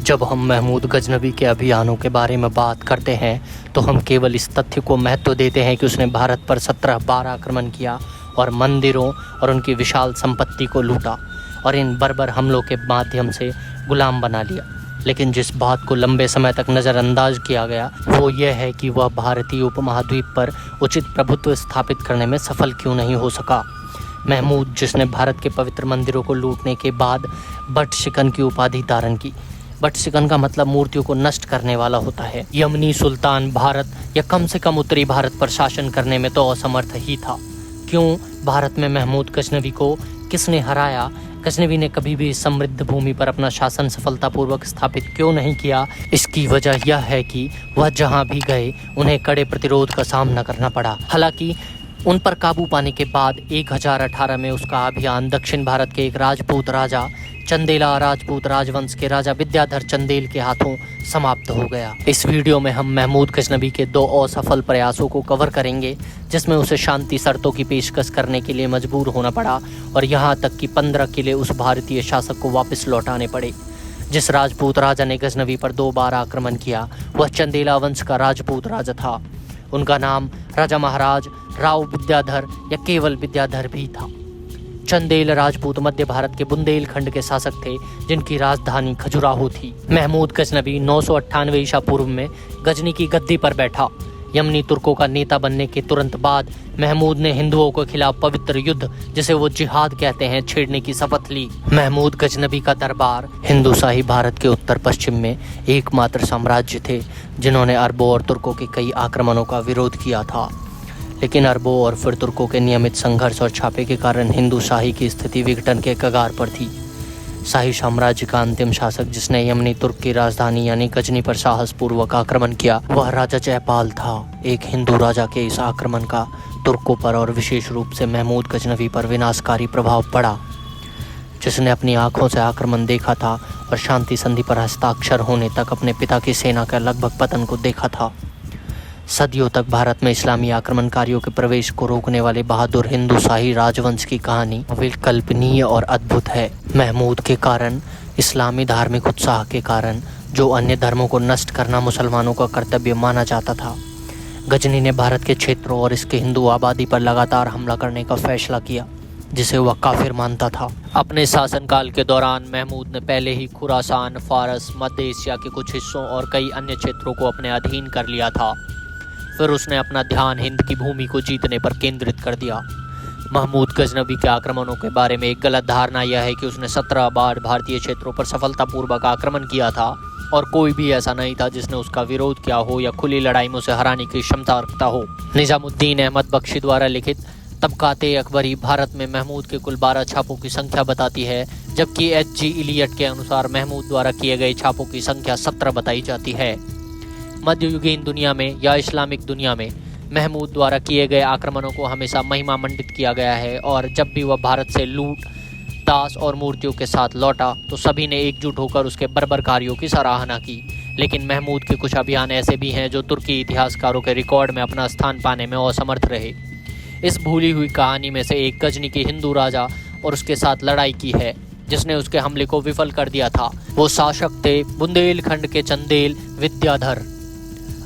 जब हम महमूद गजनवी के अभियानों के बारे में बात करते हैं तो हम केवल इस तथ्य को महत्व देते हैं कि उसने भारत पर 17 बार आक्रमण किया और मंदिरों और उनकी विशाल संपत्ति को लूटा और इन बर्बर हमलों के माध्यम से गुलाम बना लिया। लेकिन जिस बात को लंबे समय तक नज़रअंदाज किया गया वो यह है कि वह भारतीय उपमहाद्वीप पर उचित प्रभुत्व स्थापित करने में सफल क्यों नहीं हो सका। महमूद, जिसने भारत के पवित्र मंदिरों को लूटने के बाद बट शिकन की उपाधि धारण की। बट शिकन का मतलब मूर्तियों को नष्ट करने वाला होता है। यमनी सुल्तान भारत या कम से कम उत्तरी भारत पर शासन करने में तो असमर्थ ही था। क्यों भारत में महमूद गजनवी को किसने हराया? गजनवी ने कभी भी समृद्ध भूमि पर अपना शासन सफलतापूर्वक स्थापित क्यों नहीं किया? इसकी वजह यह है कि वह जहां भी गए उन्हें कड़े प्रतिरोध का सामना करना पड़ा। हालांकि उन पर काबू पाने के बाद 1018 में उसका अभियान दक्षिण भारत के एक राजपूत राजा चंदेला राजपूत राजवंश के राजा विद्याधर चंदेल के हाथों समाप्त हो गया। इस वीडियो में हम महमूद गजनवी के 2 असफल प्रयासों को कवर करेंगे जिसमें उसे शांति शर्तों की पेशकश करने के लिए मजबूर होना पड़ा और यहाँ तक कि 15 किले उस भारतीय शासक को वापस लौटाने पड़े। जिस राजपूत राजा ने गजनवी पर 2 बार आक्रमण किया वह चंदेला वंश का राजपूत राजा था। उनका नाम राजा महाराज राव विद्याधर या केवल विद्याधर भी था। चंदेल राजपूत मध्य भारत के बुंदेलखंड के शासक थे जिनकी राजधानी खजुराहो थी। महमूद गजनवी 998 ईसा पूर्व में गजनी की गद्दी पर बैठा। यमनी तुर्कों का नेता बनने के तुरंत बाद महमूद ने हिंदुओं के खिलाफ पवित्र युद्ध, जिसे वो जिहाद कहते हैं, छेड़ने की शपथ ली। महमूद गजनवी का दरबार हिंदुशाही भारत के उत्तर पश्चिम में एकमात्र साम्राज्य थे जिन्होंने अरबों और तुर्कों के कई आक्रमणों का विरोध किया था। लेकिन अरबों और फिर तुर्कों के नियमित संघर्ष और छापे के कारण हिंदू शाही की स्थिति विघटन के कगार पर थी। शाही साम्राज्य का अंतिम शासक जिसने यमनी तुर्क की राजधानी यानी गजनी पर साहसपूर्वक आक्रमण किया वह राजा जयपाल था। एक हिंदू राजा के इस आक्रमण का तुर्कों पर और विशेष रूप से महमूद गजनवी पर विनाशकारी प्रभाव पड़ा, जिसने अपनी आंखों से आक्रमण देखा था और शांति संधि पर हस्ताक्षर होने तक अपने पिता की सेना का लगभग पतन को देखा था। सदियों तक भारत में इस्लामी आक्रमणकारियों के प्रवेश को रोकने वाले बहादुर हिंदू शाही राजवंश की कहानी अविकल्पनीय और अद्भुत है। महमूद के कारण, इस्लामी धार्मिक उत्साह के कारण, जो अन्य धर्मों को नष्ट करना मुसलमानों का कर्तव्य माना जाता था, गजनी ने भारत के क्षेत्रों और इसके हिंदू आबादी पर लगातार हमला करने का फैसला किया जिसे वह काफिर मानता था। अपने शासनकाल के दौरान महमूद ने पहले ही खुरासान, फारस, मध्य एशिया के कुछ हिस्सों और कई अन्य क्षेत्रों को अपने अधीन कर लिया था। फिर उसने अपना ध्यान हिंद की भूमि को जीतने पर केंद्रित कर दिया। महमूद गजनवी के आक्रमणों के बारे में एक गलत धारणा यह है कि उसने 17 बार भारतीय क्षेत्रों पर सफलतापूर्वक आक्रमण किया था और कोई भी ऐसा नहीं था जिसने उसका विरोध किया हो या खुली लड़ाई में उसे हराने की क्षमता रखता हो। निजामुद्दीन अहमद बख्शी द्वारा लिखित तबकाते अकबरी भारत में महमूद के कुल 12 छापों की संख्या बताती है, जबकि H.G. इलियट के अनुसार महमूद द्वारा किए गए छापों की संख्या 17 बताई जाती है। मध्ययुगीन दुनिया में या इस्लामिक दुनिया में महमूद द्वारा किए गए आक्रमणों को हमेशा महिमा मंडित किया गया है और जब भी वह भारत से लूट, दास और मूर्तियों के साथ लौटा तो सभी ने एकजुट होकर उसके बर्बर कार्यों की सराहना की। लेकिन महमूद के कुछ अभियान ऐसे भी हैं जो तुर्की इतिहासकारों के रिकॉर्ड में अपना स्थान पाने में असमर्थ रहे। इस भूली हुई कहानी में से एक गजनी के हिंदू राजा और उसके साथ लड़ाई की है जिसने उसके हमले को विफल कर दिया था। वो शासक थे बुंदेलखंड के चंदेल विद्याधर।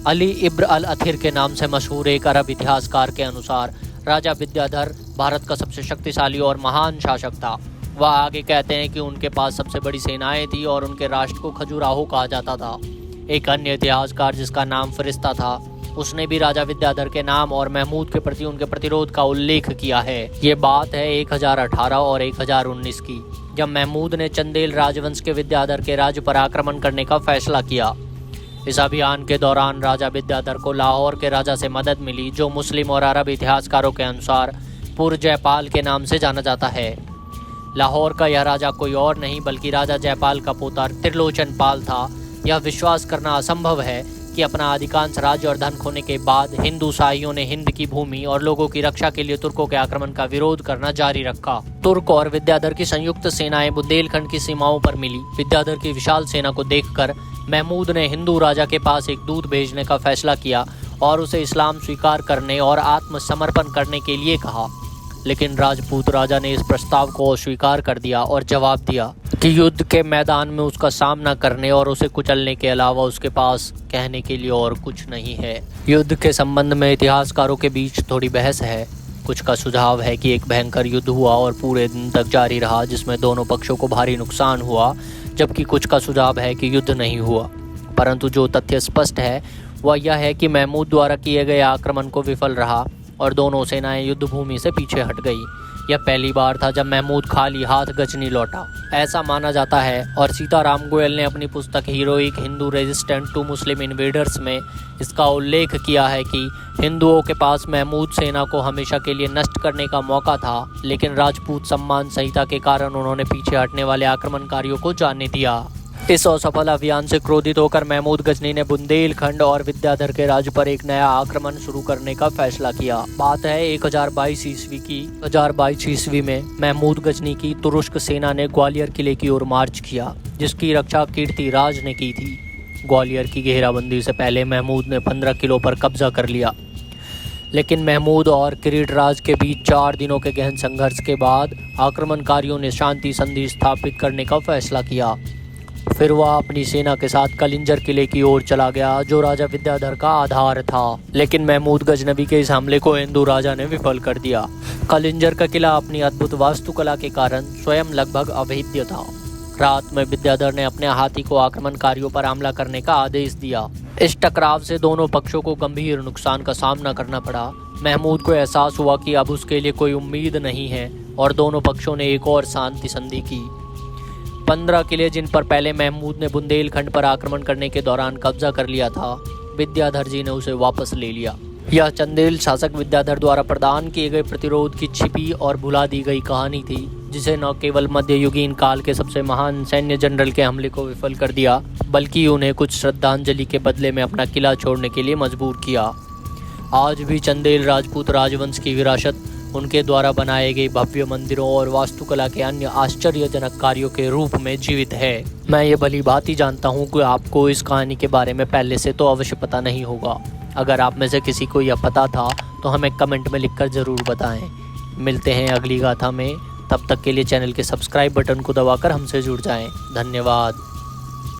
अली इब्न अल अथिर के नाम से मशहूर एक अरब इतिहासकार के अनुसार राजा विद्याधर भारत का सबसे शक्तिशाली और महान शासक था। वह आगे कहते हैं कि उनके पास सबसे बड़ी सेनाएं थी और उनके राष्ट्र को खजुराहो कहा जाता था। एक अन्य इतिहासकार जिसका नाम फरिश्ता था उसने भी राजा विद्याधर के नाम और महमूद के प्रति उनके प्रतिरोध का उल्लेख किया है। ये बात है 1018 और 1019 की, जब महमूद ने चंदेल राजवंश के विद्याधर के राज्य पर आक्रमण करने का फैसला किया। इस अभियान के दौरान राजा विद्याधर को लाहौर के राजा से मदद मिली जो मुस्लिम और अरब इतिहासकारों के अनुसार पुर जयपाल के नाम से जाना जाता है। लाहौर का यह राजा कोई और नहीं बल्कि राजा जयपाल का पोता त्रिलोचन पाल था। यह विश्वास करना असंभव है कि अपना अधिकांश राज्य और धन खोने के बाद हिंदू शाहियों ने हिंद की भूमि और लोगों की रक्षा के लिए तुर्कों के आक्रमण का विरोध करना जारी रखा। तुर्क और विद्याधर की संयुक्त सेनाएं बुंदेलखंड की सीमाओं पर मिली। विद्याधर की विशाल सेना को देखकर महमूद ने हिंदू राजा के पास एक दूत भेजने का फैसला किया और उसे इस्लाम स्वीकार करने और आत्मसमर्पण करने के लिए कहा। लेकिन राजपूत राजा ने इस प्रस्ताव को अस्वीकार कर दिया और जवाब दिया, कि युद्ध के मैदान में उसका सामना करने और उसे कुचलने के अलावा उसके पास कहने के लिए और कुछ नहीं है। युद्ध के संबंध में इतिहासकारों के बीच थोड़ी बहस है। कुछ का सुझाव है कि एक भयंकर युद्ध हुआ और पूरे दिन तक जारी रहा, जिसमें दोनों पक्षों को भारी नुकसान हुआ, जबकि कुछ का सुझाव है कि युद्ध नहीं हुआ। परंतु जो तथ्य स्पष्ट है वह यह है कि महमूद द्वारा किए गए आक्रमण को विफल रहा और दोनों सेनाएं युद्ध भूमि से पीछे हट गई। यह पहली बार था जब महमूद खाली हाथ गजनी लौटा, ऐसा माना जाता है। और सीताराम गोयल ने अपनी पुस्तक heroic Hindu resistant to Muslim invaders में इसका उल्लेख किया है कि हिंदुओं के पास महमूद सेना को हमेशा के लिए नष्ट करने का मौका था, लेकिन राजपूत सम्मान संहिता के कारण उन्होंने पीछे हटने वाले आक्रमणकारियों को जाने दिया। इस असफल अभियान से क्रोधित होकर महमूद गजनी ने बुंदेलखंड और विद्याधर के राज्य पर एक नया आक्रमण शुरू करने का फैसला किया। बात है 1022 ईस्वी की। 1022 ईस्वी में महमूद गजनी की तुरुष्क सेना ने ग्वालियर किले की ओर मार्च किया, जिसकी रक्षा कीर्तिराज ने की थी। ग्वालियर की घेराबंदी से पहले महमूद ने 15 किलो पर कब्जा कर लिया, लेकिन महमूद और किरीटराज के बीच 4 दिनों के गहन संघर्ष के बाद आक्रमणकारियों ने शांति संधि स्थापित करने का फैसला किया। फिर वह अपनी सेना के साथ कलिंजर किले की ओर चला गया, जो राजा विद्याधर का आधार था। लेकिन महमूद गजनवी के इस हमले को हिंदू राजा ने विफल कर दिया। कलिंजर का किला अपनी अद्भुत वास्तुकला के कारण स्वयं लगभग अभेद्य था। रात में विद्याधर ने अपने हाथी को आक्रमणकारियों पर हमला करने का आदेश दिया। इस टकराव से दोनों पक्षों को गंभीर नुकसान का सामना करना पड़ा। महमूद को एहसास हुआ कि अब उसके लिए कोई उम्मीद नहीं है और दोनों पक्षों ने एक और शांति संधि की। 15 किले जिन पर पहले महमूद ने बुंदेलखंड पर आक्रमण करने के दौरान कब्जा कर लिया था, विद्याधर जी ने उसे वापस ले लिया। यह चंदेल शासक विद्याधर द्वारा प्रदान किए गए प्रतिरोध की छिपी और भुला दी गई कहानी थी, जिसे न केवल मध्ययुगीन काल के सबसे महान सैन्य जनरल के हमले को विफल कर दिया, बल्कि उन्हें कुछ श्रद्धांजलि के बदले में अपना किला छोड़ने के लिए मजबूर किया। आज भी चंदेल राजपूत राजवंश की विरासत उनके द्वारा बनाए गए भव्य मंदिरों और वास्तुकला के अन्य आश्चर्यजनक कार्यों के रूप में जीवित है। मैं ये भली भांति जानता हूँ कि आपको इस कहानी के बारे में पहले से तो अवश्य पता नहीं होगा। अगर आप में से किसी को यह पता था तो हमें कमेंट में लिखकर ज़रूर बताएं। मिलते हैं अगली गाथा में, तब तक के लिए चैनल के सब्सक्राइब बटन को दबाकर हमसे जुड़ जाएं। धन्यवाद।